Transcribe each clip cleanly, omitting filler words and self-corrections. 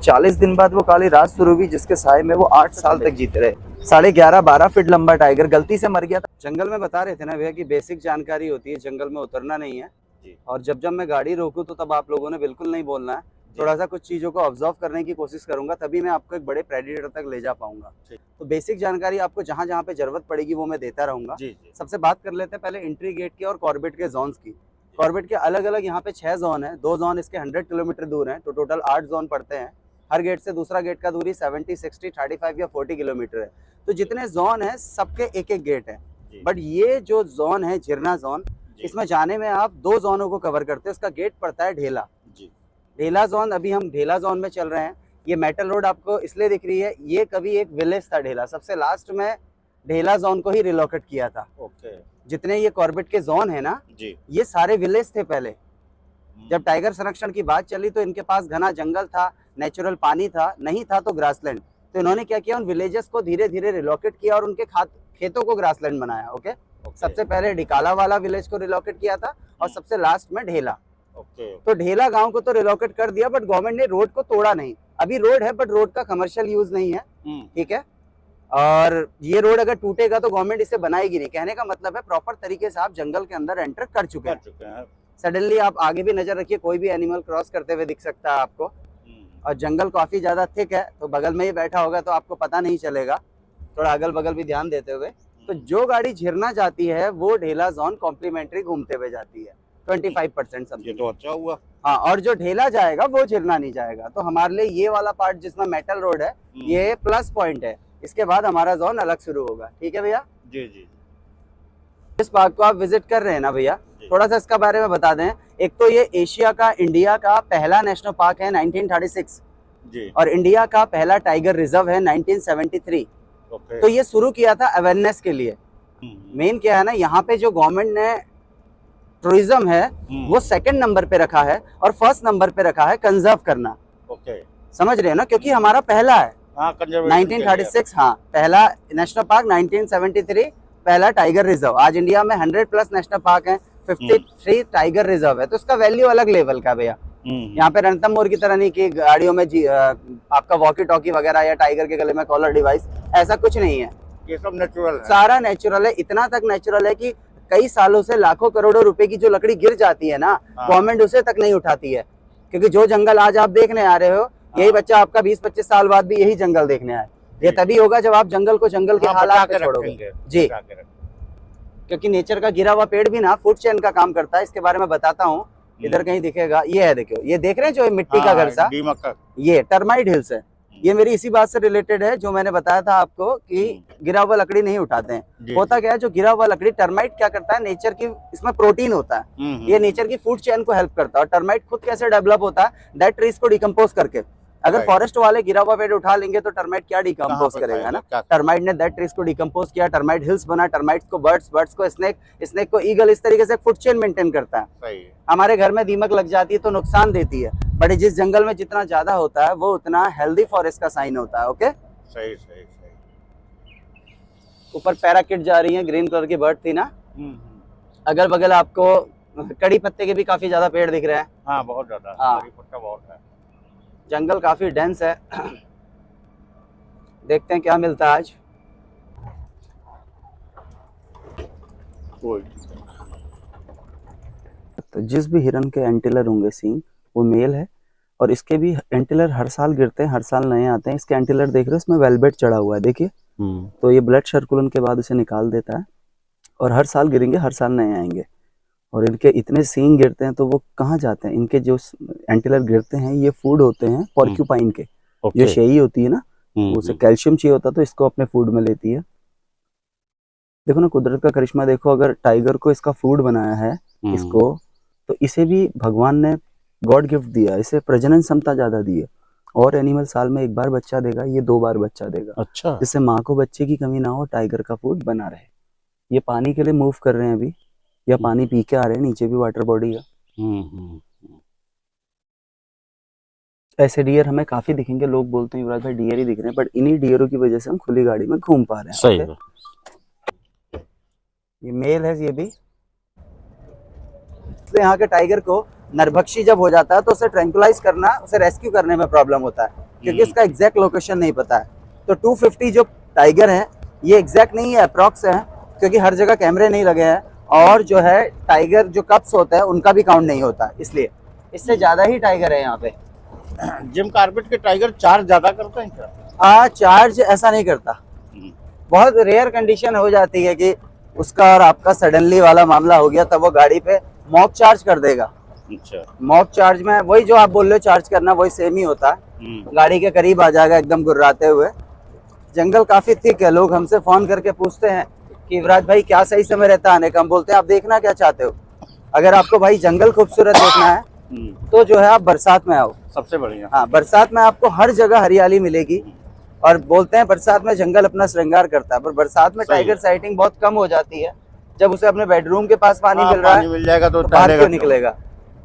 40 दिन बाद वो काली रात शुरू हुई जिसके साए में वो 8 साल तक जीते रहे। 11.5-12 फीट लंबा टाइगर गलती से मर गया था। जंगल में बता रहे थे ना भैया कि बेसिक जानकारी होती है, जंगल में उतरना नहीं है जी। और जब मैं गाड़ी रोकूं तो तब आप लोगों ने बिल्कुल नहीं बोलना है। थोड़ा सा कुछ चीज़ों को ऑब्जर्व करने की कोशिश करूंगा, तभी मैं आपको एक बड़े प्रेडिटर तक ले जा पाऊंगा। तो बेसिक जानकारी आपको जहाँ जहाँ पे जरूरत पड़ेगी वो मैं देता रहूंगा। सबसे बात कर लेते हैं पहले एंट्री गेट की और कॉर्बेट के जोन्स की। कॉर्बेट के अलग अलग यहाँ पे 6 जोन है, 2 जोन इसके 100 किलोमीटर दूर है, तो टोटल 8 जोन पड़ते हैं। हर गेट से दूसरा गेट का दूरी 70, 60, 35 या 40 किलोमीटर है। तो जितने जोन है सबके एक एक गेट है। बट ये जो जोन है झिरना जोन, इसमें जाने में आप 2 जोनों को कवर करते हैं। उसका गेट पड़ता है ढेला। ढेला जोन, अभी हम ढेला जोन में चल रहे हैं। ये मेटल रोड आपको इसलिए दिख रही है, ये कभी एक विलेज था ढेला। सबसे लास्ट में ढेला जोन को ही रिलोकेट किया था। जितने ये कॉर्बेट के जोन है ना, ये सारे विलेज थे पहले। जब टाइगर संरक्षण की बात चली तो इनके पास घना जंगल था, नेचुरल पानी था, नहीं था तो ग्रासलैंड। तो इन्होंने क्या किया, उन विलेजेस को धीरे धीरे रिलोकेट किया और उनके खेतों को ग्रासलैंड बनाया। ओके। सबसे पहले डिकाला वाला विलेज को रिलोकेट किया था और सबसे लास्ट में ढेला। तो ढेला गांव को तो रिलोकेट कर दिया, बट गवर्नमेंट ने रोड को तोड़ा नहीं। अभी रोड है बट रोड का कमर्शियल यूज नहीं है। ठीक है। और ये रोड अगर टूटेगा तो गवर्नमेंट इसे बनाएगी नहीं। कहने का मतलब है प्रॉपर तरीके से आप जंगल के अंदर एंटर कर चुके हैं। सडनली आप आगे भी नजर रखिए, कोई भी एनिमल क्रॉस करते हुए दिख सकता है आपको। और जंगल काफी ज्यादा थिक है, तो बगल में ही बैठा होगा तो आपको पता नहीं चलेगा। थोड़ा अगल बगल भी ध्यान देते हुए। तो जो गाड़ी झिरना जाती है वो ढेला जोन कॉम्प्लीमेंट्री घूमते हुए जाती है 25% समझिए। तो अच्छा हुआ। हाँ, और जो ढेला जाएगा वो झिरना नहीं जाएगा। तो हमारे लिए ये वाला पार्ट जिसमें मेटल रोड है, ये प्लस पॉइंट है। इसके बाद हमारा जोन अलग शुरू होगा। ठीक है भैया जी। इस पार्क को आप विजिट कर रहे हैं ना भैया, थोड़ा सा इसका बारे में बता दें। एक तो ये एशिया का, इंडिया का पहला नेशनल पार्क है 1936 जी। और इंडिया का पहला टाइगर रिजर्व है 1973। तो ये शुरू किया था अवेयरनेस के लिए। मेन क्या है ना, यहाँ पे जो गवर्नमेंट ने टूरिज्म है वो 2nd नंबर पे रखा है और 1st नंबर पे रखा है कंजर्व करना। समझ रहे हैं ना, क्योंकि हमारा पहला है 1936। हाँ, पहला नेशनल पार्क 1973, पहला टाइगर रिजर्व। आज इंडिया में 100+ नेशनल पार्क हैं, 53 टाइगर रिजर्व है। तो उसका वैल्यू अलग लेवल का भैया। यहाँ पे रणथंभ मोर की तरह नहीं कि गाड़ियों में आपका वॉकी टॉकी वगैरह या टाइगर के गले में कॉलर डिवाइस, ऐसा कुछ नहीं है। ये सब नेचुरल है, सारा नेचुरल है। इतना तक नेचुरल है कि कई सालों से लाखों करोड़ों रुपए की जो लकड़ी गिर जाती है ना, गवर्नमेंट उसे तक नहीं उठाती है। क्योंकि जो जंगल आज आप देखने आ रहे हो, यही बच्चा आपका 20-25 साल बाद भी यही जंगल देखने आए। ये तभी होगा जब आप जंगल को जंगल के हालात पे छोड़ोगे जी। क्योंकि नेचर का गिरा हुआ पेड़ भी ना फूड चेन का काम करता है। इसके बारे में बताता हूँ, इधर कहीं दिखेगा। ये है, देखो, ये देख रहे हैं जो मिट्टी का घर सा, ये टर्माइट हिल्स है। ये मेरी इसी बात से रिलेटेड है जो मैंने बताया था आपको कि गिरा हुआ लकड़ी नहीं उठाते हैं। होता क्या है, जो गिरा हुआ लकड़ी, टर्माइट क्या करता है, नेचर की, इसमें प्रोटीन होता है, ये नेचर की फूड चेन को हेल्प करता है। और टर्माइट खुद कैसे डेवलप होता है, दैट ट्रीज को डिकम्पोज करके। अगर फॉरेस्ट वाले गिरा हुआ पेड़ उठा लेंगे तो टर्माइट क्या डिकम्पोज करेगा ना। टर्माइट ने दैट ट्रीज को डिकम्पोज किया, टर्माइट हिल्स बना, टर्माइट्स को बर्ड्स, बर्ड्स को स्नेक, स्नेक को ईगल। इस तरीके से फूड चेन मेंटेन करता है। हमारे घर में दीमक लग जाती है तो नुकसान देती है, बट जिस जंगल में जितना ज्यादा होता है वो उतना हेल्दी फॉरेस्ट का साइन होता है। ओके, सही। ऊपर पैराकिट जा रही है, ग्रीन कलर की बर्ड थी ना। अगल बगल आपको कड़ी पत्ते के भी काफी ज्यादा पेड़ दिख रहे हैं। हाँ, बहुत ज्यादा। हाँ, कड़ी पत्ता बहुत है। जंगल काफी डेंस है। देखते हैं क्या मिलता है आज। तो जिस भी हिरन के एंटीलर होंगे सींग, वो मेल है। और इसके भी एंटीलर हर साल गिरते हैं, हर साल नए आते हैं। इसके एंटीलर देख रहे हो, इसमें वेलवेट चढ़ा हुआ है, देखिए। तो ये ब्लड सर्कुलन के बाद उसे निकाल देता है और हर साल गिरेंगे, हर साल नए आएंगे। और इनके इतने सींग गिरते हैं तो वो कहाँ जाते हैं, इनके जो एंटीलर गिरते हैं ये फूड होते हैं पॉर्क्यूपाइन के। जो शेई होती है ना, उसे कैल्शियम चाहिए होता है तो इसको अपने फूड में लेती है। देखो ना कुदरत का करिश्मा, देखो, अगर टाइगर को इसका फूड बनाया है इसको, तो इसे भी भगवान ने गॉड गिफ्ट दिया, इसे प्रजनन क्षमता ज्यादा दी है। और एनिमल साल में 1 बार बच्चा देगा, ये 2 बार बच्चा देगा। अच्छा, जिससे माँ को बच्चे की कमी ना हो, टाइगर का फूड बना रहे। ये पानी के लिए मूव कर रहे हैं अभी, या पानी पी के आ रहे हैं, नीचे भी वाटर बॉडी है। ऐसे डियर हमें काफी दिखेंगे। लोग बोलते हैं युवराज भाई डियर ही दिख रहे हैं, बट इन्हीं डियरों की वजह से हम खुली गाड़ी में घूम पा रहे हैं। सही है। ये मेल है, ये भी। तो यहाँ के टाइगर को नरभक्षी जब हो जाता है तो उसे ट्रैंकुलाइज करना, उसे रेस्क्यू करने में प्रॉब्लम होता है। क्योंकि इसका एग्जैक्ट लोकेशन नहीं पता है। तो 250 जो टाइगर है ये एग्जैक्ट नहीं है, अप्रॉक्स है, क्योंकि हर जगह कैमरे नहीं लगे हैं और जो है टाइगर जो कप्स होता है उनका भी काउंट नहीं होता, इसलिए इससे ज्यादा ही टाइगर है यहाँ पे। जिम कार्पेट के टाइगर चार्ज ज्यादा करते हैं क्या? हाँ, चार्ज ऐसा नहीं करता, बहुत रेयर कंडीशन हो जाती है कि उसका और आपका सडनली वाला मामला हो गया तब वो गाड़ी पे मॉक चार्ज कर देगा। अच्छा। मॉक चार्ज में वही जो आप बोल रहे हो चार्ज करना, वही सेम ही होता है। गाड़ी के करीब आ जाएगा एकदम गुर्राते हुए। जंगल काफी थिक है, लोग हमसे फोन करके पूछते हैं कि युवराज भाई क्या सही समय रहता है आने का। हम बोलते हैं आप देखना क्या चाहते हो, अगर आपको भाई जंगल खूबसूरत देखना है तो जो है आप बरसात में आओ, सबसे बढ़िया। हाँ, बरसात में आपको हर जगह हरियाली मिलेगी। और बोलते हैं बरसात में जंगल अपना श्रृंगार करता है, पर बरसात में टाइगर साइटिंग बहुत कम हो जाती है। जब उसे अपने बेडरूम के पास पानी मिल रहा है, मिल जाएगा तो बाहर क्यों निकलेगा।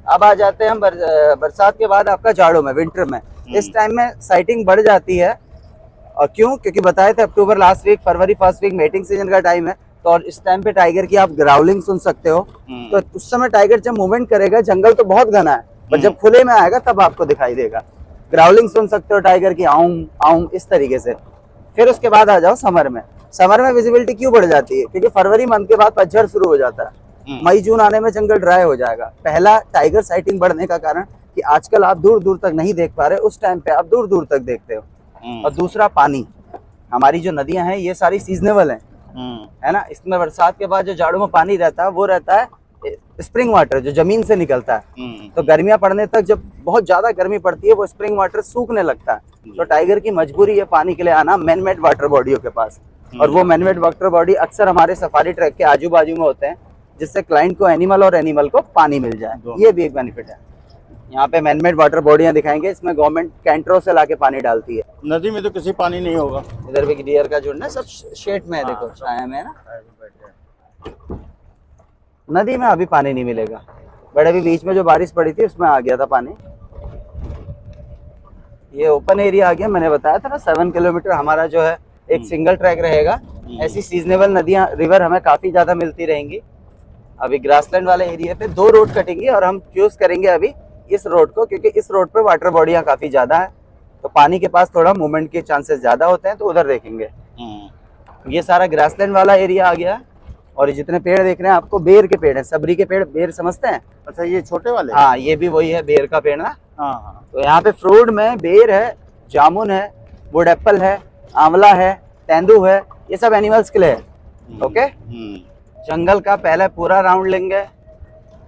अब आ जाते हैं हम बरसात के बाद आपका जाड़ों में, विंटर में। इस टाइम में साइटिंग बढ़ जाती है। और क्यों? क्योंकि बताए थे अक्टूबर लास्ट वीक, फरवरी फर्स्ट वीक मेटिंग सीजन का टाइम है। तो और इस टाइम पे टाइगर की आप ग्राउलिंग सुन सकते हो। तो उस समय टाइगर जब मूवमेंट करेगा, जंगल तो बहुत घना है, पर जब खुले में आएगा तब आपको दिखाई देगा। ग्राउलिंग सुन सकते हो टाइगर की, आऊं आऊं, इस तरीके से। फिर उसके बाद आ जाओ समर में। समर में विजिबिलिटी क्यों बढ़ जाती है? क्योंकि फरवरी मंथ के बाद पतझड़ शुरू हो जाता है। मई जून आने में जंगल ड्राई हो जाएगा। पहला टाइगर साइटिंग बढ़ने का कारण कि आजकल आप दूर दूर तक नहीं देख पा रहे, उस टाइम पे आप दूर दूर तक देखते हो। और दूसरा पानी, हमारी जो नदियां हैं ये सारी सीजनेबल हैं, है ना। इसमें बरसात के बाद जो जाड़ों में पानी रहता है वो रहता है स्प्रिंग वाटर, जो जमीन से निकलता है। तो गर्मियां पड़ने तक जब बहुत ज्यादा गर्मी पड़ती है वो स्प्रिंग वाटर सूखने लगता है। तो टाइगर की मजबूरी है पानी के लिए आना मैन मेड वाटर बॉडियों के पास। और वो मैन मेड वाटर बॉडी अक्सर हमारे सफारी ट्रैक के आजू बाजू में होते हैं, जिससे क्लाइंट को एनिमल और एनिमल को पानी मिल जाए। ये भी एक बेनिफिट है। यहाँ पे मैन मेड वाटर बॉडियां दिखाएंगे, इसमें गवर्नमेंट कैंटरों से लाके पानी डालती है। नदी में तो किसी पानी नहीं होगा। इधर भी डियर का झुंड है, सब शेड में है, देखो छाया में है ना। नदी में अभी पानी नहीं मिलेगा, बट अभी बीच में जो बारिश पड़ी थी उसमें आ गया था पानी। ये ओपन एरिया आ गया, मैंने बताया था ना 7 किलोमीटर हमारा जो है एक सिंगल ट्रैक रहेगा। ऐसी सीजनेबल नदियां, रिवर हमें काफी ज्यादा मिलती रहेंगी। अभी ग्रासलैंड वाले एरिया पे 2 रोड कटेंगी और हम चूज करेंगे अभी इस रोड को, क्योंकि इस रोड पे वाटर बॉडियां काफी ज्यादा है, तो पानी के पास थोड़ा मूवमेंट के चांसेस ज्यादा होते हैं, तो उधर देखेंगे। ये सारा ग्रासलैंड वाला एरिया आ गया। और जितने पेड़ देख रहे हैं आपको बेर के पेड़ हैं, सबरी के पेड़, बेर समझते हैं? अच्छा, ये छोटे वाले? हाँ, ये भी वही है, बेर का पेड़ ना। हाँ। तो यहाँ पे फ्रूट में बेर है, जामुन है, वुड एप्पल है, आंवला है, तेंदू है, ये सब एनिमल्स के लिए है। ओके, जंगल का पहले पूरा राउंड लेंगे,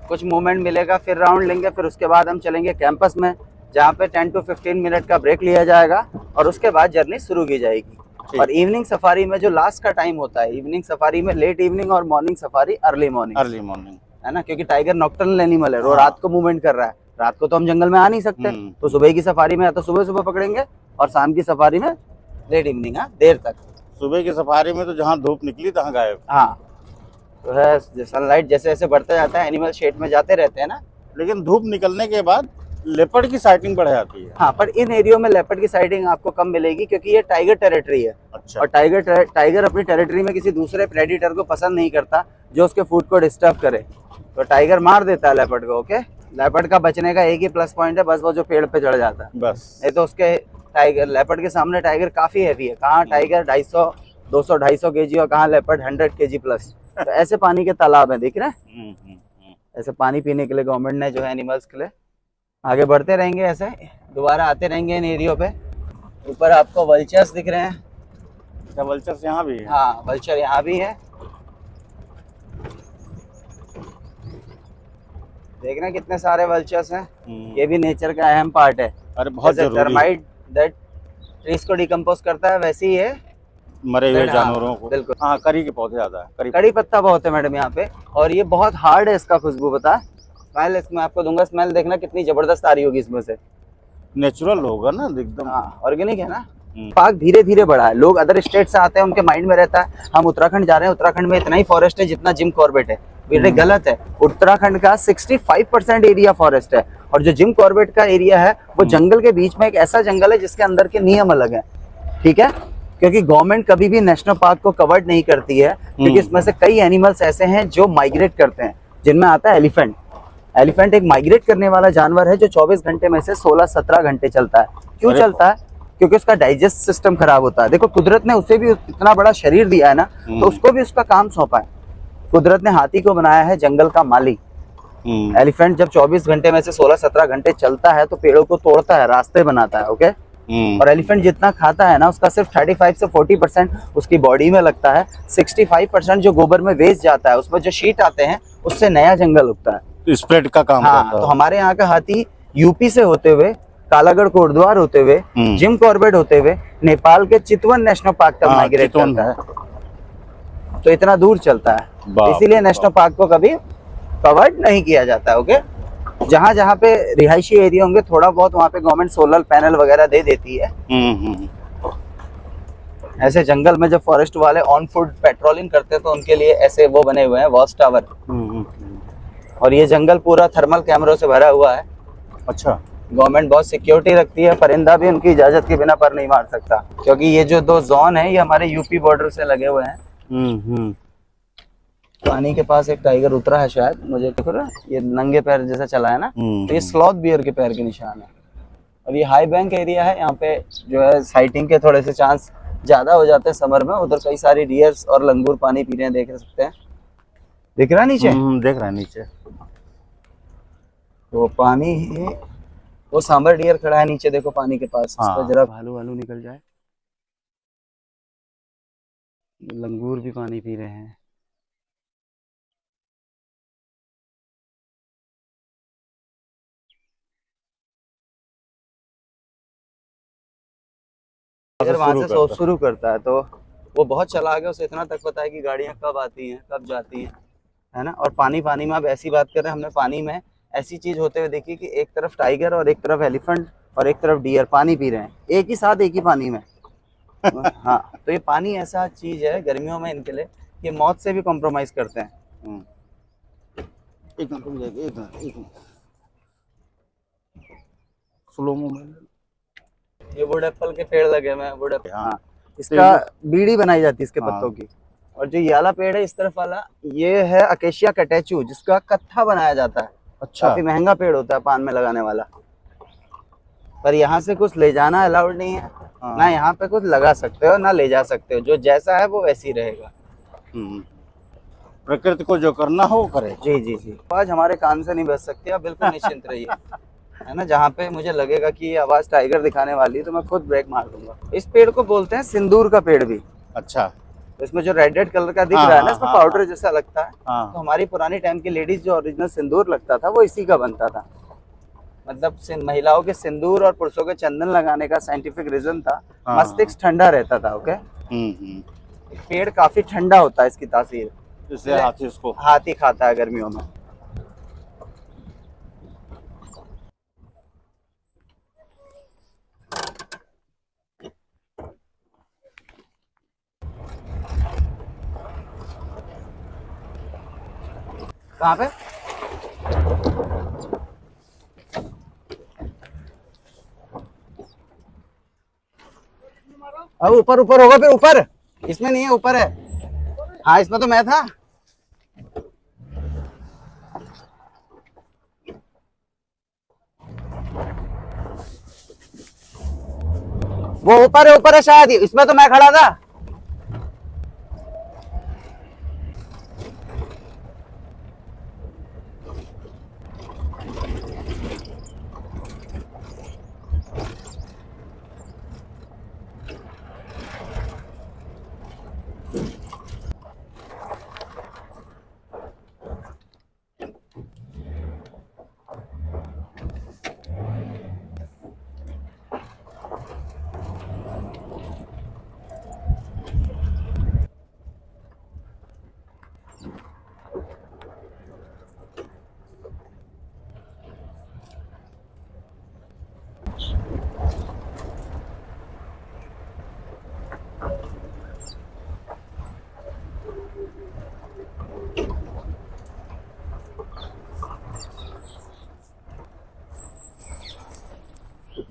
कुछ मूवमेंट मिलेगा, फिर राउंड लेंगे, फिर उसके बाद हम चलेंगे कैंपस में, जहाँ पे 10 to 15 मिनट का ब्रेक लिया जाएगा और उसके बाद जर्नी शुरू की जाएगी। और इवनिंग सफारी में जो लास्ट का टाइम होता है, इवनिंग सफारी में लेट इवनिंग और मॉर्निंग सफारी अर्ली मॉर्निंग, है ना, क्योंकि टाइगर नॉक्टर्नल एनिमल है, वो रात को मूवमेंट कर रहा है। रात को तो हम जंगल में आ नहीं सकते, तो सुबह की सफारी में या तो सुबह सुबह पकड़ेंगे और शाम की सफारी में लेट इवनिंग, देर तक। सुबह की सफारी में तो जहाँ धूप निकली तहाँ गायब। हाँ, तो है सनलाइट जैसे जैसे बढ़ता जाता है, एनिमल शेड में जाते रहते हैं ना। लेकिन धूप निकलने के बाद लेपर्ड की साइटिंग बढ़ जाती है। हाँ, पर इन एरियो में लेपर्ड की साइटिंग आपको कम मिलेगी, क्योंकि ये टाइगर टेरिटरी है। अच्छा। और टाइगर अपनी टेरिटरी में किसी दूसरे प्रेडिटर को पसंद नहीं करता जो उसके फूड को डिस्टर्ब करे, तो टाइगर मार देता है लेपर्ड को। ओके, लेपर्ड का बचने का एक ही प्लस पॉइंट है, बस वो जो पेड़ पे चढ़ जाता है, बस। नहीं तो उसके टाइगर लेपर्ड के सामने टाइगर काफी हैवी है। कहाँ टाइगर 250-250 केजी और कहाँ लेपर्ड 100 केजी प्लस। तो ऐसे पानी के तालाब है, दिख रहे हैं? ऐसे पानी पीने के लिए गवर्नमेंट ने जो है एनिमल्स के लिए आगे बढ़ते रहेंगे, ऐसे दोबारा आते रहेंगे इन एरियो पे। ऊपर आपको वल्चर्स दिख रहे हैं। क्या वल्चर्स यहाँ भी है? हाँ, वल्चर यहाँ भी है। देख रहे हैं कितने सारे वल्चर्स हैं। ये भी नेचर का अहम पार्ट है। अरे बहुत जरूरी। टर्माइट दैट ट्रीज को डिकम्पोज करता है, वैसे ही है मरे हुए जानवरों को। बिल्कुल। हाँ, करी के पौधे ज्यादा है, कड़ी पत्ता बहुत है मैडम यहाँ पे, और ये बहुत हार्ड है, इसका खुशबू बता। स्मेल इसमें आपको दूंगा, स्मेल देखना कितनी जबरदस्त आ रही होगी इसमें से। नेचुरल होगा ना एकदम। हाँ, ऑर्गेनिक है ना। पार्क धीरे धीरे बढ़ा है, लोग अदर स्टेट से आते हैं, उनके माइंड में रहता है हम उत्तराखंड जा रहे हैं, उत्तराखंड में इतना ही फॉरेस्ट है जितना जिम कॉर्बेट है। ये गलत है। उत्तराखंड का 65% एरिया फॉरेस्ट है, और जो जिम कॉर्बेट का एरिया है वो जंगल के बीच में एक ऐसा जंगल है जिसके अंदर के नियम अलग है। ठीक है, क्योंकि गवर्नमेंट कभी भी नेशनल पार्क को कवर्ड नहीं करती है, क्योंकि इसमें से कई एनिमल्स ऐसे हैं जो माइग्रेट करते हैं, जिनमें आता है एलिफेंट। एलिफेंट एक माइग्रेट करने वाला जानवर है जो 24 घंटे में से 16-17 घंटे चलता है। क्यों चलता है? क्योंकि उसका डाइजेस्ट सिस्टम खराब होता है। देखो कुदरत ने उसे भी इतना बड़ा शरीर दिया है ना, तो उसको भी उसका काम सौंपा है। कुदरत ने हाथी को बनाया है जंगल का माली। एलिफेंट जब 24 घंटे में से 16-17 घंटे चलता है तो पेड़ों को तोड़ता है, रास्ते बनाता है, ओके। और एलिफेंट जितना खाता है ना, उसका सिर्फ 35 से 40% उसकी बॉडी में लगता है। 65% जो गोबर में वेस्ट जाता है, उसमें जो शीट आते हैं, उससे नया जंगल उगता है। स्प्रेड का काम हाँ, करता तो है। हमारे यहाँ का हाथी यूपी से होते हुए, कालागढ़ कोटद्वार होते हुए, जिम कॉर्बेट होते हुए, नेपाल के चितवन नेशनल पार्क तक माइग्रेट करता है। तो इतना दूर चलता है, इसीलिए नेशनल पार्क को कभी कवर्ड नहीं किया जाता है, ओके। जहाँ जहाँ पे रिहायशी एरिया होंगे, थोड़ा बहुत वहाँ पे गवर्नमेंट सोलर पैनल वगैरह दे देती है। ऐसे जंगल में जब फॉरेस्ट वाले ऑन फुट पेट्रोलिंग करते हैं तो उनके लिए ऐसे वो बने हुए हैं, वॉच टावर। और ये जंगल पूरा थर्मल कैमरों से भरा हुआ है। अच्छा, गवर्नमेंट बहुत सिक्योरिटी रखती है, परिंदा भी उनकी इजाजत के बिना पर नहीं मार सकता, क्योंकि ये जो 2 जोन है ये हमारे यूपी बॉर्डर से लगे हुए हैं। पानी के पास एक टाइगर उतरा है शायद, मुझे दिख रहा है, ये नंगे पैर जैसा चला है ना, तो ये स्लॉथ बियर के पैर के निशान है। और ये हाई बैंक एरिया है, यहाँ पे जो है साइटिंग के थोड़े से चांस ज्यादा हो जाते हैं समर में। उधर कई सारी डियर्स और लंगूर पानी पी रहे हैं, देख सकते हैं। दिख रहा है नीचे? देख रहा है नीचे। तो पानी ही, वो सांबर डियर खड़ा है नीचे, देखो पानी के पास। इस पर जरा भालू वालू निकल जाए। लंगूर भी पानी पी रहे हैं। अगर वहां से सोच शुरू करता है तो वो बहुत चला गया, उसे इतना तक पता है कि गाड़ियां कब आती हैं कब जाती हैं, है ना। और पानी में अब ऐसी बात कर रहे हैं, हमने पानी में ऐसी चीज होते हुए देखी कि एक तरफ टाइगर और एक तरफ एलिफेंट और एक तरफ डियर पानी पी रहे हैं एक ही साथ, एक ही पानी में। हाँ, तो ये पानी ऐसा चीज है गर्मियों में इनके लिए कि मौत से भी कॉम्प्रोमाइज करते हैं। एक मिनट स्लो मूवमेंट। ये वुड एप्पल के पेड़ लगे हुए हैं, वुड एप्पल। हाँ, इसका बीड़ी बनाई जाती है इसके पत्तों की। और जो ये वाला पेड़ है इस तरफ वाला, ये है अकेशिया कैटेचू, जिसका कत्था बनाया जाता है। अच्छा, काफी महंगा पेड़ होता है पान में लगाने वाला। पर यहाँ से कुछ ले जाना अलाउड नहीं है, ना यहाँ पे कुछ लगा सकते हो ना ले जा सकते हो, जो जैसा है वो वैसी रहेगा। प्रकृति को जो करना हो वो करे। जी जी जी, आवाज हमारे कान से नहीं बच सकती, आप बिल्कुल निश्चिंत रहिए, है ना। जहाँ पे मुझे लगेगा कि ये आवाज टाइगर दिखाने वाली है तो मैं खुद ब्रेक मार दूंगा। इस पेड़ को बोलते हैं सिंदूर का पेड़ भी। अच्छा, तो इसमें जो रेड कलर का दिख रहा है ना, इसमें पाउडर जैसा लगता है। तो हमारी पुरानी टाइम की लेडीज जो ओरिजिनल सिंदूर लगता था वो इसी का बनता था। मतलब महिलाओं के सिंदूर और पुरुषों के चंदन लगाने का साइंटिफिक रीजन था, मस्तिष्क ठंडा रहता था, ओके। पेड़ काफी ठंडा होता है, इसकी तासीर, इसलिए हाथी खाता है गर्मियों में। कहाँ पे? अब ऊपर ऊपर होगा, फिर ऊपर, इसमें नहीं है, ऊपर है। हाँ, इसमें तो मैं था। वो ऊपर है शायद, इसमें तो मैं खड़ा था।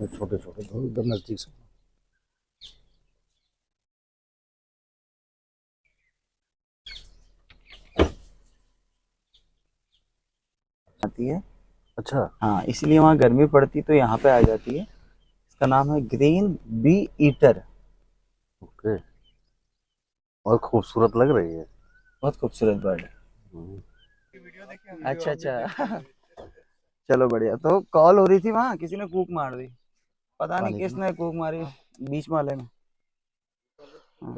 छोटे छोटे एकदम नजदीक से। आती है। अच्छा, हाँ, इसलिए वहाँ गर्मी पड़ती तो यहाँ पे आ जाती है। इसका नाम है ग्रीन बी ईटर। ओके, और खूबसूरत लग रही है। बहुत खूबसूरत बर्ड है। अच्छा अच्छा चलो बढ़िया। तो कॉल हो रही थी, वहाँ किसी ने कूक मार दी, पता नहीं किसने कूक मारी बीच वाले ने। हाँ।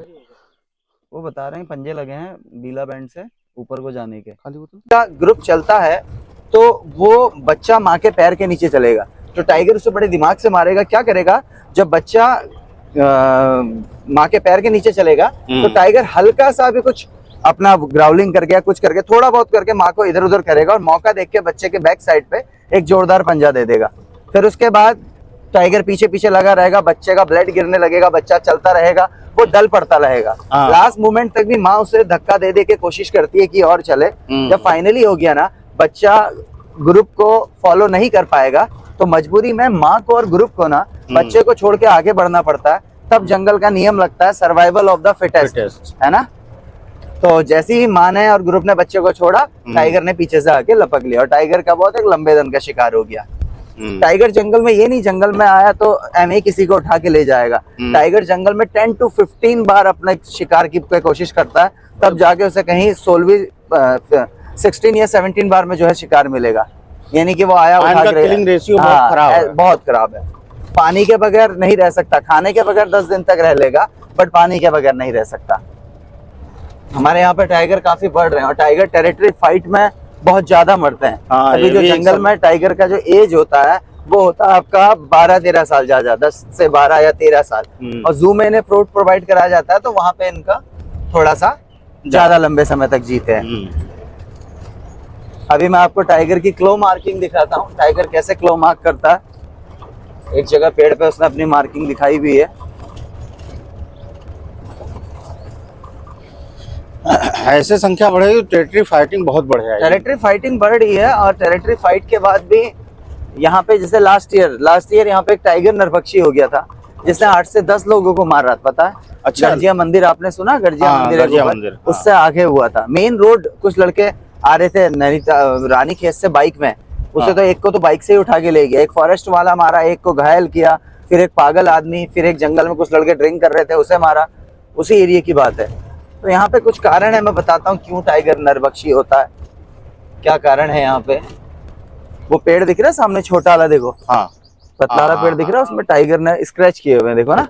वो बता रहे हैं पंजे लगे हैं बीला बैंड से ऊपर को जाने के। खाली बोतल का ग्रुप चलता है तो वो बच्चा माँ के पैर के नीचे चलेगा, तो टाइगर उसे बड़े दिमाग से मारेगा। क्या करेगा, जब बच्चा माँ के पैर के नीचे चलेगा तो टाइगर हल्का सा भी कुछ अपना ग्राउलिंग करके या कुछ करके थोड़ा बहुत करके माँ को इधर उधर करेगा और मौका देख के बच्चे के बैक साइड पे एक जोरदार पंजा दे देगा। फिर उसके बाद टाइगर पीछे पीछे लगा रहेगा, बच्चे का ब्लड गिरने लगेगा, बच्चा चलता रहेगा, वो दल पड़ता रहेगा। लास्ट मोमेंट तक भी माँ उसे धक्का दे दे के कोशिश करती है कि और चले। जब फाइनली हो गया ना, बच्चा ग्रुप को फॉलो नहीं कर पाएगा तो मजबूरी में माँ को और ग्रुप को ना बच्चे को छोड़ के आगे बढ़ना पड़ता है। तब जंगल का नियम लगता है सर्वाइवल ऑफ द फिटेस्ट, है ना। तो जैसे ही माँ ने और ग्रुप ने बच्चे को छोड़ा, टाइगर ने पीछे से आके लपक लिया और टाइगर का बहुत एक लंबे दम का शिकार हो गया। टाइगर जंगल में ये नहीं जंगल में आया तो ऐसे किसी को उठा के ले जाएगा। टाइगर जंगल में 10 to 15 बार अपने शिकार की कोशिश करता है, तब जाके उसे कहीं 16 या 17 बार में जो है शिकार मिलेगा। यानी कि वो आया उठा के किलिंग रेशियो बहुत खराब है। बहुत खराब है। पानी के बगैर नहीं रह सकता, खाने के बगैर 10 दिन तक रह लेगा, बट पानी के बगैर नहीं रह सकता। हमारे यहाँ पे टाइगर काफी बढ़ रहे हैं और टाइगर टेरिटरी फाइट में बहुत ज्यादा मरते हैं। अभी जो जंगल में टाइगर का जो एज होता है वो होता है आपका 12-13 साल, ज्यादा 10 से 12 या 13 साल। और जू में इन्हें फ्रूट प्रोवाइड कराया जाता है तो वहां पे इनका थोड़ा सा ज्यादा लंबे समय तक जीते हैं। अभी मैं आपको टाइगर की क्लो मार्किंग दिखाता हूँ, टाइगर कैसे क्लो मार्क करता है। एक जगह पेड़ पे उसने अपनी मार्किंग दिखाई भी है। ऐसे संख्या बढ़ेगी, टेरिटरी फाइटिंग बहुत बढ़ जाएगी। टेरिटरी फाइटिंग बढ़ रही है और टेरिटरी फाइट के बाद भी यहाँ पे जैसे लास्ट ईयर यहाँ पे एक टाइगर नरभक्षी हो गया था जिसने 8 से 10 लोगों को मार रहा था, पता है। अच्छा, गर्जिया मंदिर आपने सुना, गर्जिया मंदिर उससे आगे हुआ था। मेन रोड कुछ लड़के आ रहे थे रानी खेत से बाइक में, उसे तो एक को तो बाइक से ही उठा के ले गया, एक फॉरेस्ट वाला मारा, एक को घायल किया, फिर एक पागल आदमी, फिर एक जंगल में कुछ लड़के ड्रिंक कर रहे थे उसे मारा। उसी एरिया की बात है। तो यहाँ पे कुछ कारण है, मैं बताता हूँ क्यों टाइगर नरभक्षी होता है, क्या कारण है यहाँ पे। वो पेड़ दिख रहा है सामने छोटा वाला, देखो, पतला वाला पेड़ दिख रहा है, उसमें टाइगर ने स्क्रैच किए हुए हैं, देखो ना।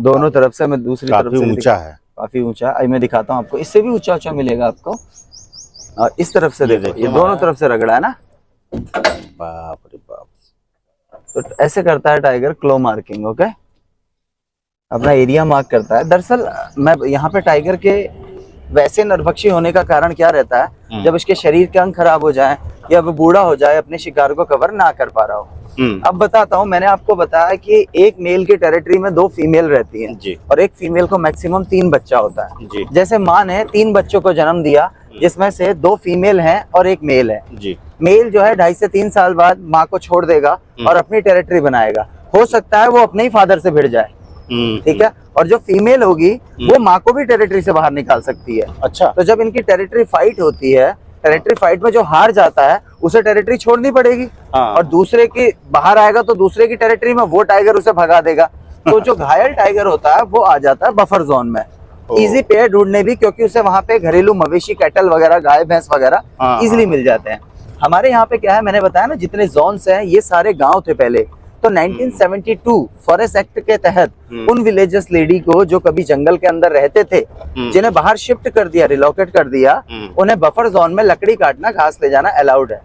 दोनों तरफ से, मैं दूसरी तरफ से, ऊंचा है, काफी ऊंचा है। मैं दिखाता हूँ आपको, इससे भी ऊंचा ऊंचा मिलेगा आपको। और इस तरफ से देखो, ये दोनों तरफ से रगड़ा है ना। बाप रे बाप। तो ऐसे करता है टाइगर क्लो मार्किंग। ओके, अपना एरिया मार्क करता है। दरअसल मैं यहाँ पे टाइगर के वैसे नरभक्षी होने का कारण क्या रहता है, जब इसके शरीर के अंग खराब हो जाए या वो बूढ़ा हो जाए, अपने शिकार को कवर ना कर पा रहा हो। अब बताता हूँ, मैंने आपको बताया कि एक मेल की टेरिटरी में 2 फीमेल रहती हैं जी। और एक फीमेल को मैक्सिमम 3 बच्चा होता है जी। जैसे माँ ने 3 बच्चों को जन्म दिया जिसमें से 2 फीमेल हैं और एक मेल है जी। मेल जो है 2.5 से 3 साल बाद माँ को छोड़ देगा और अपनी टेरिटरी बनाएगा। हो सकता है वो अपने ही फादर से भिड़ जाए, ठीक है। और जो फीमेल होगी वो माँ को भी टेरिटरी से बाहर निकाल सकती है। अच्छा, तो जब इनकी टेरिटरी फाइट होती है, टेरिटरी फाइट में जो हार जाता है उसे टेरिटरी छोड़नी पड़ेगी और दूसरे की बाहर आएगा तो दूसरे की टेरिटरी में वो टाइगर उसे भगा देगा। तो जो घायल टाइगर होता है वो आ जाता है बफर जोन में, इजी पेड़ ढूंढने भी, क्योंकि उसे वहां पे घरेलू मवेशी, कैटल वगैरह, गाय भैंस वगैरह इजिली मिल जाते हैं। हमारे यहाँ पे क्या है, मैंने बताया ना, जितने जोन्स हैं ये सारे गाँव थे पहले। तो 1972 फॉरेस्ट एक्ट के तहत उन विलेजर्स लेडी को जो कभी जंगल के अंदर रहते थे, जिन्हें बाहर शिफ्ट कर दिया, रिलोकेट कर दिया, उन्हें बफर जोन में लकड़ी काटना, घास ले जाना अलाउड है।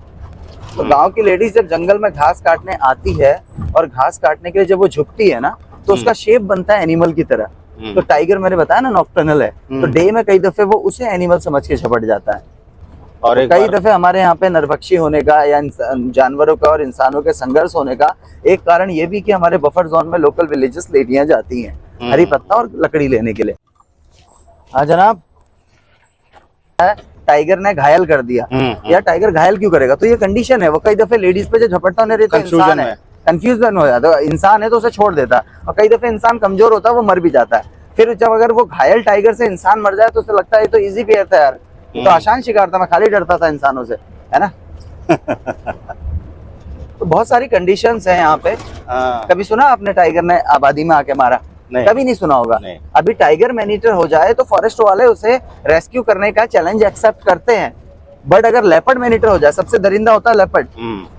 तो गांव की लेडीज जब जंगल में घास काटने आती है और घास काटने के लिए जब वो झुकती है ना, तो उसका शेप बनता है एनिमल की तरह। तो टाइगर मैंने बताया ना नॉक्टर्नल है, तो डे में कई दफे वो उसे एनिमल समझ के झपट जाता है। और तो कई दफे हमारे यहाँ पे नरभक्षी होने का या जानवरों का और इंसानों के संघर्ष होने का एक कारण ये भी कि हमारे बफर जोन में लोकल विलेजेस लेडियां जाती हैं हरी पत्ता और लकड़ी लेने के लिए। हाँ जनाब, टाइगर ने घायल कर दिया। यार टाइगर घायल क्यों करेगा, तो ये कंडीशन है। वो कई दफे लेडीज पे जो झपटता नहीं रहता, इंसान है, कंफ्यूजन हो जाता है। इंसान है तो उसे छोड़ देता है, और कई दफे इंसान कमजोर होता है, वो मर भी जाता है। फिर जब अगर वो घायल टाइगर से इंसान मर जाए तो उसे लगता है ये तो इजी पेयर था यार, तो आसान शिकार था, मैं खाली डरता था इंसानों से, है ना। तो तो बहुत सारी कंडीशंस हैं यहाँ पे। हाँ, कभी सुना आपने टाइगर ने आबादी में आके मारा? नहीं। कभी नहीं सुना होगा। नहीं। अभी टाइगर मैनीटर हो जाए तो फॉरेस्ट वाले उसे रेस्क्यू करने का चैलेंज एक्सेप्ट करते हैं, बट अगर लेपर्ड मैनीटर हो जाए, सबसे दरिंदा होता है लेपर्ड।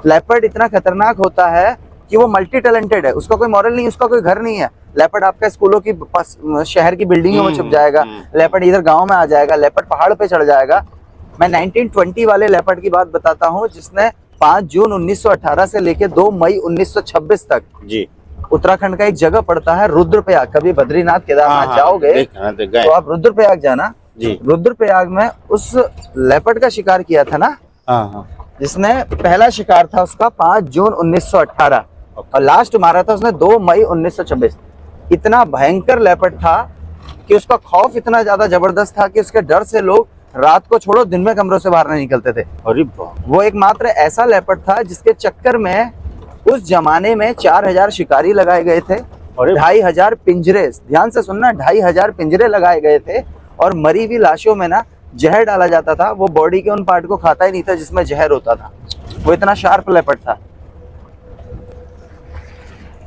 लेपर्ड इतना खतरनाक होता है कि वो मल्टी टैलेंटेड है, उसका कोई मॉरल नहीं, उसका कोई घर नहीं है। लेपर्ड आपका स्कूलों की शहर की बिल्डिंगों में छुप जाएगा, लेपर्ड इधर गांव में आ जाएगा, लेपर्ड पहाड़ पे चढ़ जाएगा। मैं 1920 वाले लेपर्ड की बात बताता हूँ जिसने 5 जून 1918 से लेके 2 मई 1926 तक जी उत्तराखंड का एक जगह पड़ता है रुद्रप्रयाग। कभी बद्रीनाथ केदारनाथ जाओगे गए तो आप रुद्रप्रयाग जाना। जी। रुद्रप्रयाग में उस लेपर्ड का शिकार किया था ना, जिसने पहला शिकार था उसका 5 जून 1918 और लास्ट मारा था उसने 2 मई 1926। इतना भयंकर लेपर्ड था कि उसका खौफ इतना ज्यादा जबरदस्त था कि उसके डर से लोग रात को छोड़ो दिन में कमरों से बाहर नहीं निकलते थे। अरे वो एकमात्र ऐसा लेपर्ड था जिसके चक्कर में उस जमाने में 4000 शिकारी लगाए गए थे, 2500 पिंजरे, ध्यान से सुनना, 2500 पिंजरे लगाए गए थे और मरी हुई लाशों में ना जहर डाला जाता था। वो बॉडी के उन पार्ट को खाता ही नहीं था जिसमें जहर होता था। वो इतना शार्प लेपर्ड था।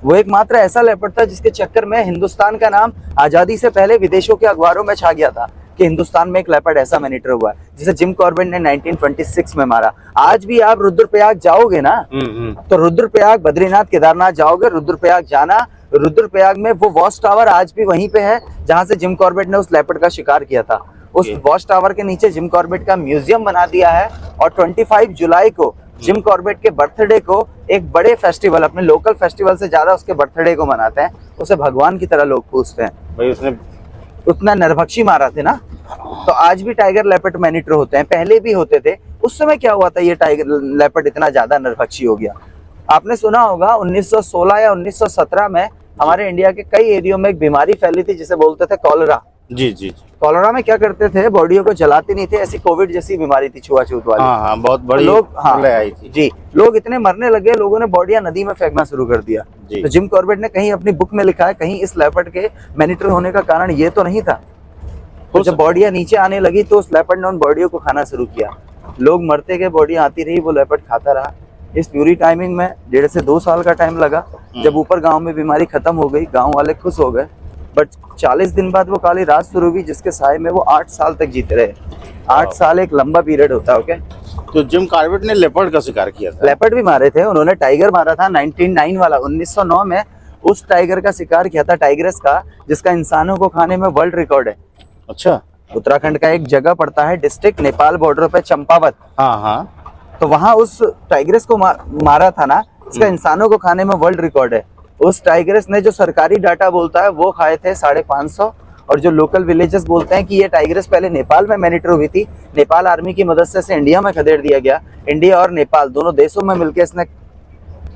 वो एकमात्र ऐसा लेपर्ड था जिसके चक्कर में हिंदुस्तान का नाम आजादी से पहले विदेशों के अखबारों में छा गया था कि हिंदुस्तान में एक लेपर्ड ऐसा मैनीटर हुआ है, जिसे जिम कॉर्बेट ने 1926 में मारा। आज भी आप रुद्रप्रयाग जाओगे ना, तो रुद्रप्रयाग, बद्रीनाथ, केदारनाथ जाओगे, रुद्रप्रयाग जाना। रुद्रप्रयाग में वो वॉच टावर आज भी वहीं पे है जहां से जिम कॉर्बेट ने उस लेपर्ड का शिकार किया था। उस वॉच टावर के नीचे जिम कॉर्बेट का म्यूजियम बना दिया है और 25 जुलाई को जिम कॉर्बेट के बर्थडे को एक बड़े फेस्टिवल, अपने लोकल फेस्टिवल से ज्यादा उसके बर्थडे को मनाते हैं। उसे भगवान की तरह लोग पूजते हैं। भाई उसने उतना नरभक्षी मारा थे ना, तो आज भी टाइगर लेपर्ड मैनीटर होते हैं, पहले भी होते थे। उस समय क्या हुआ था ये टाइगर लेपर्ड इतना ज्यादा नरभक्षी हो गया? आपने सुना होगा 1916 या 1917 में हमारे इंडिया के कई एरियो में एक बीमारी फैली थी जिसे बोलते थे कॉलरा। जी जी। कॉलरा में क्या करते थे, बॉडियों को जलाते नहीं थे, ऐसी कोविड जैसी बीमारी थी, छुआछूत वाली। हाँ, बहुत बड़ी लोग, आई थी जी, लोग इतने मरने लगे, लोगों ने बॉडियां नदी में फेंकना शुरू कर दिया। तो जिम कॉर्बेट ने कहीं अपनी बुक में लिखा है, कहीं इस लेपर्ड के मैनीटर होने का कारण ये तो नहीं था। तो जब बॉडियां नीचे आने लगी तो उस लेपर्ड ने उन बॉडियों को खाना शुरू किया। लोग मरते गए, बॉडियां आती रही, वो लेपर्ड खाता रहा। इस पूरी टाइमिंग में 1.5 से 2 साल का टाइम लगा। जब ऊपर गांव में बीमारी खत्म हो गई, गांव वाले खुश हो गए, बट 40 दिन बाद वो काली रात शुरू हुई जिसके साए में वो 8 साल तक जीते रहे। 8 साल एक लंबा पीरियड होता है। ओके, तो जिम कॉर्बेट ने लेपर्ड का शिकार किया था। लेपर्ड भी मारे थे उन्होंने, टाइगर मारा था 1909 वाला, 1909 में उस टाइगर का शिकार किया था, टाइग्रेस का, जिसका इंसानों को खाने में वर्ल्ड रिकॉर्ड है। अच्छा। उत्तराखंड का एक जगह पड़ता है डिस्ट्रिक्ट, नेपाल बॉर्डर पे, चंपावत। हाँ, तो वहां उस टाइग्रेस को मारा था ना, इसका इंसानों को खाने में वर्ल्ड रिकॉर्ड है। उस टाइग्रेस ने, जो सरकारी डाटा बोलता है, वो खाए थे 550, और जो लोकल विलेजेस बोलते हैं कि ये टाइग्रेस पहले नेपाल में मैनीटर हुई थी, नेपाल आर्मी की मदद से इसे इंडिया में खदेड़ दिया गया। इंडिया और नेपाल दोनों देशों में मिलकर इसने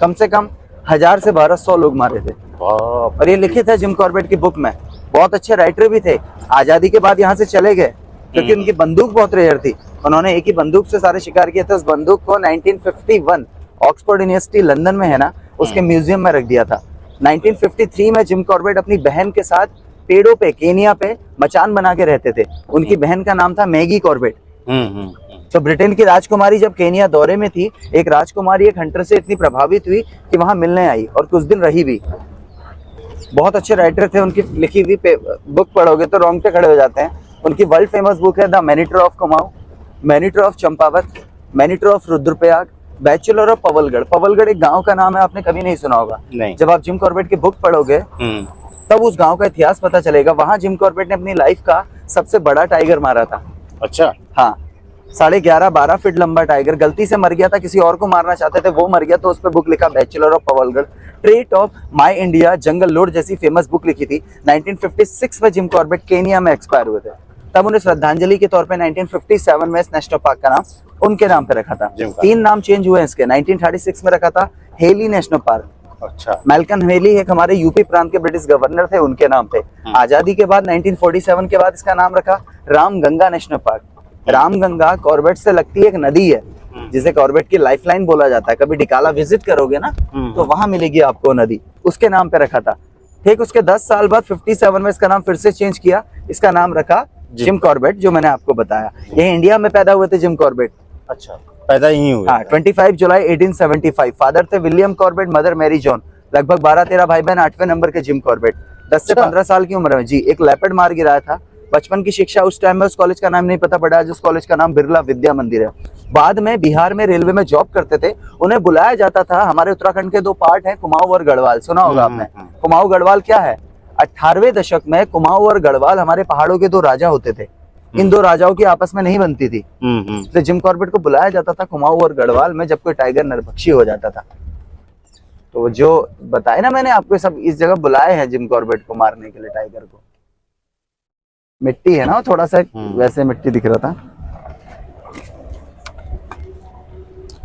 कम से कम 1000 से 1200 लोग मारे थे। और ये लिखित है जिम कॉर्बेट की बुक में। बहुत अच्छे राइटर भी थे। आजादी के बाद यहाँ से चले गए क्योंकि उनकी बंदूक बहुत रेयर थी। उन्होंने एक ही बंदूक से सारे शिकार किए थे। उस बंदूक को 1951 ऑक्सफोर्ड यूनिवर्सिटी लंदन में है ना, उसके म्यूजियम में रख दिया था। 1953 में जिम कॉर्बेट अपनी बहन के साथ पेड़ों पे, केनिया पे मचान बना के रहते थे। उनकी बहन का नाम था मैगी कॉर्बेट। तो ब्रिटेन की राजकुमारी जब केनिया दौरे में थी, एक राजकुमारी एक हंटर से इतनी प्रभावित हुई कि वहां मिलने आई और कुछ दिन रही भी। बहुत अच्छे राइटर थे। उनकी लिखी हुई बुक पढ़ोगे तो रोंगटे खड़े हो जाते हैं। उनकी वर्ल्ड फेमस बुक है the man-eater of Kumaon, man-eater of Champawat, man-eater of Rudraprayag, bachelor of Pawalgarh. Pawalgarh एक गांव का नाम है, आपने कभी नहीं सुना होगा। नहीं। जब आप जिम कॉर्बेट की बुक पढ़ोगे तब उस गांव का इतिहास पता चलेगा। वहां जिम कॉर्बेट ने अपनी लाइफ का सबसे बड़ा टाइगर मारा था। अच्छा। हाँ, 11.5-12 फीट लंबा टाइगर गलती से मर गया था, किसी और को मारना चाहते थे, वो मर गया, तो उस पर बुक लिखा bachelor of Pawalgarh. Trait of my India, jungle Lord जैसी फेमस बुक लिखी थी। 1956 में जिम कॉर्बेट केनिया में एक्सपायर हुए थे। तब उन्हें श्रद्धांजलि के तौर पे 1957 में इस नेशनल पार्क का नाम उनके नाम पे रखा था। 3 नाम चेंज हुए इसके। 1936 में रखा था हेली नेशनल पार्क। अच्छा। मैल्कन हेली एक हमारे यूपी प्रांत के ब्रिटिश गवर्नर थे, उनके नाम पे। आजादी के बाद 1947 के बाद इसका नाम रखा Ramganga national park. Ramganga Corbett से लगती एक नदी है जिसे कॉर्बेट की लाइफलाइन बोला जाता है। कभी डिकाला विजिट करोगे ना तो वहां मिलेगी आपको नदी, उसके नाम पे रखा था। ठीक, उसके 10 साल बाद 57 में इसका नाम फिर से चेंज किया, इसका नाम रखा जिम कॉर्बेट, जो मैंने आपको बताया। ये इंडिया में पैदा हुए थे जिम कॉर्बेट। अच्छा। पैदा यहीं हुए हाँ, 25 जुलाई 1875। फादर थे William Corbett, mother Mary John. लगभग 12-13 भाई बहन, 8वें नंबर के जिम कॉर्बेट। 10 से अच्छा। 15 साल की उम्र में जी एक लेपर्ड मार गिराया था। बचपन की शिक्षा उस टाइम में उस कॉलेज का नाम नहीं पता पड़ा, जिस कॉलेज का नाम बिरला विद्या मंदिर है। बाद में बिहार में रेलवे में जॉब करते थे। उन्हें बुलाया जाता था। हमारे उत्तराखंड के 2 पार्ट हैं, कुमाऊं और गढ़वाल, सुना होगा आपने। कुमाऊं गढ़वाल क्या है? 18वें दशक में कुमाऊं और गढ़वाल हमारे पहाड़ों के 2 राजा होते थे। इन 2 राजाओं की आपस में नहीं बनती थी, तो जिम कॉर्बेट को बुलाया जाता था कुमाऊं और गढ़वाल में जब कोई टाइगर नरभक्षी हो जाता था। तो जो बताए ना मैंने आपको, सब इस जगह बुलाए हैं जिम कॉर्बेट को मारने के लिए टाइगर को। मिट्टी है ना, थोड़ा सा वैसे मिट्टी दिख रहा था।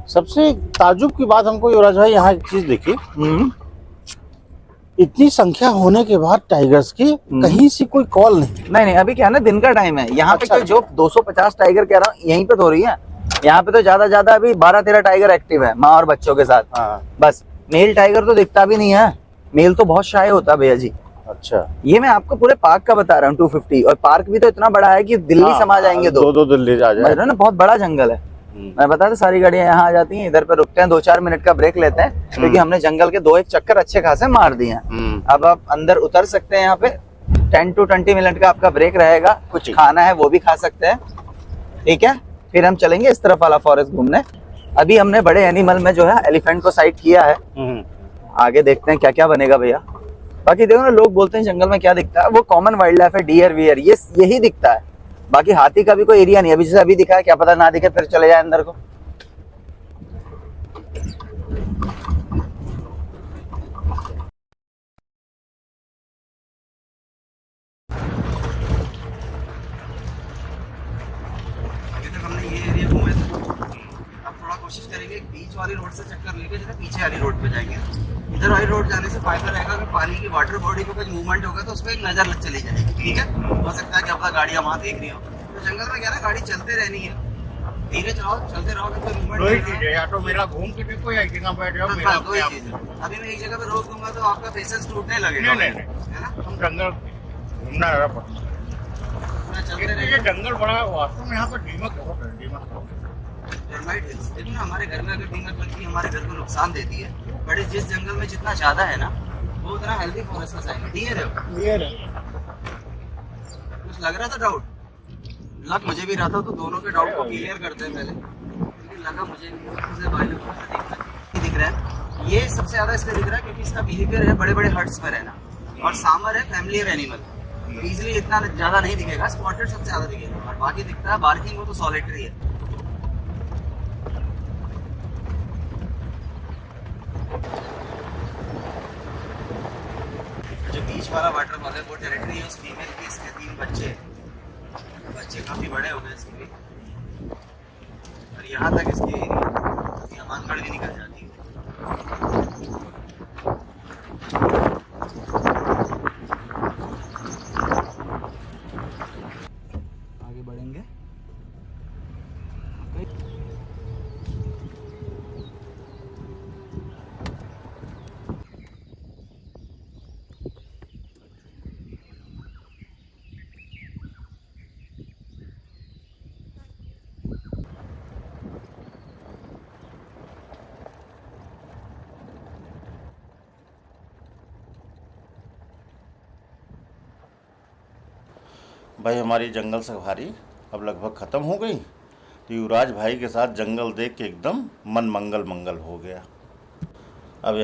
सबसे ताजुब की बात हमको युवराज भाई यहाँ एक चीज देखी, इतनी संख्या होने के बाद टाइगर्स की कहीं से कोई कॉल नहीं। अभी क्या है ना, दिन का टाइम है यहाँ पे। अच्छा। तो जो 250 टाइगर कह रहा हूँ यहीं पे तो हो रही है। यहाँ पे तो ज्यादा अभी 12-13 टाइगर एक्टिव है, माँ और बच्चों के साथ। हाँ। बस मेल टाइगर तो दिखता भी नहीं है, मेल तो बहुत शाय होता है भैया जी। अच्छा, ये मैं आपको पूरे पार्क का बता रहा हूँ, 250। और पार्क भी तो इतना बड़ा है कि दिल्ली समा जाएंगे दो दिल्ली आ जाए ना, बहुत बड़ा जंगल है। मैं बता था सारी गाड़ियां यहाँ आ जाती हैं, इधर पे रुकते हैं, 2-4 मिनट का ब्रेक लेते हैं, क्योंकि हमने जंगल के 2-1 चक्कर अच्छे खासे मार दिए हैं। अब आप अंदर उतर सकते हैं। यहाँ पे 10 to 20 मिनट का आपका ब्रेक रहेगा। कुछ खाना है वो भी खा सकते हैं, ठीक है। फिर हम चलेंगे इस तरफ वाला फॉरेस्ट घूमने। अभी हमने बड़े एनिमल में जो है एलिफेंट को साइड किया है, आगे देखते हैं क्या क्या बनेगा भैया। बाकी देखो ना, लोग बोलते हैं जंगल में क्या दिखता है, वो कॉमन वाइल्ड लाइफ है, डियर वियर, ये यही दिखता है। बाकी हाथी का भी कोई एरिया नहीं है। अभी जैसे अभी दिखा है, क्या पता ना दिखे फिर चले जाए अंदर को। अभी तक हमने ये एरिया घूमे थे, अब थोड़ा कोशिश करेंगे बीच वाली रोड से चक्कर लेके जो है पीछे वाली रोड पे जाएंगे। इधर वाली रोड जाने से फायदा रहेगा कि पानी की वाटर बॉडी को कुछ मूवमेंट होगा तो उस पर एक नजर चली जाएगी, ठीक है। हो सकता है कि अपना गाड़ियां वहां देख रही हो, तो जंगल में क्या ना, गाड़ी चलते रहनी है, धीरे चलाओ, चलते रहो, कोई मूवमेंट या तो मेरा घूम के देखो या एक जगह बैठ जाओ। अभी मैं एक जगह पे रोक दूंगा तो आपका पेशेंस टूटने लगेगा, नहीं है ना। हम जंगल घूमना है, चलते ये जंगल बड़ा है, वास्तव में यहाँ पर दीमक बहुत है। टर्माइट हिल्स, लेकिन हमारे घर में अगर दीमक लगती है, हमारे घर को नुकसान देती है, बट जिस जंगल में जितना ज्यादा है ना, वो उतना हेल्दी फॉरेस्ट का साइन है। डियर है, कुछ लग रहा था डाउट, लग मुझे भी रहा था, तो दोनों के डाउट को क्लियर करते हैं पहले। लेकिन लगा मुझे नहीं दिख रहा है। ये सबसे ज्यादा इसलिए दिख रहा है क्योंकि इसका बिहेवियर है बड़े बड़े हर्ट्स में रहना, और सांबर है फैमिलियर एनिमल, इजिली इतना ज्यादा नहीं दिखेगा। स्पॉटेड सबसे ज्यादा दिखेगा, और बाकी दिखता है बार्किंग, वो तो सॉलिटरी है। जो बीच वाला वाटरफॉल है वो टेरिटरी है उस फीमेल की, इसके 3 बच्चे काफी बड़े हो गए इसके भी, और यहाँ तक इसकी हमानगढ़ भी निकल जाती है। आगे बढ़ेंगे। भाई हमारी जंगल सफारी अब लगभग ख़त्म हो गई, तो युवराज भाई के साथ जंगल देख के एकदम मन मंगल हो गया।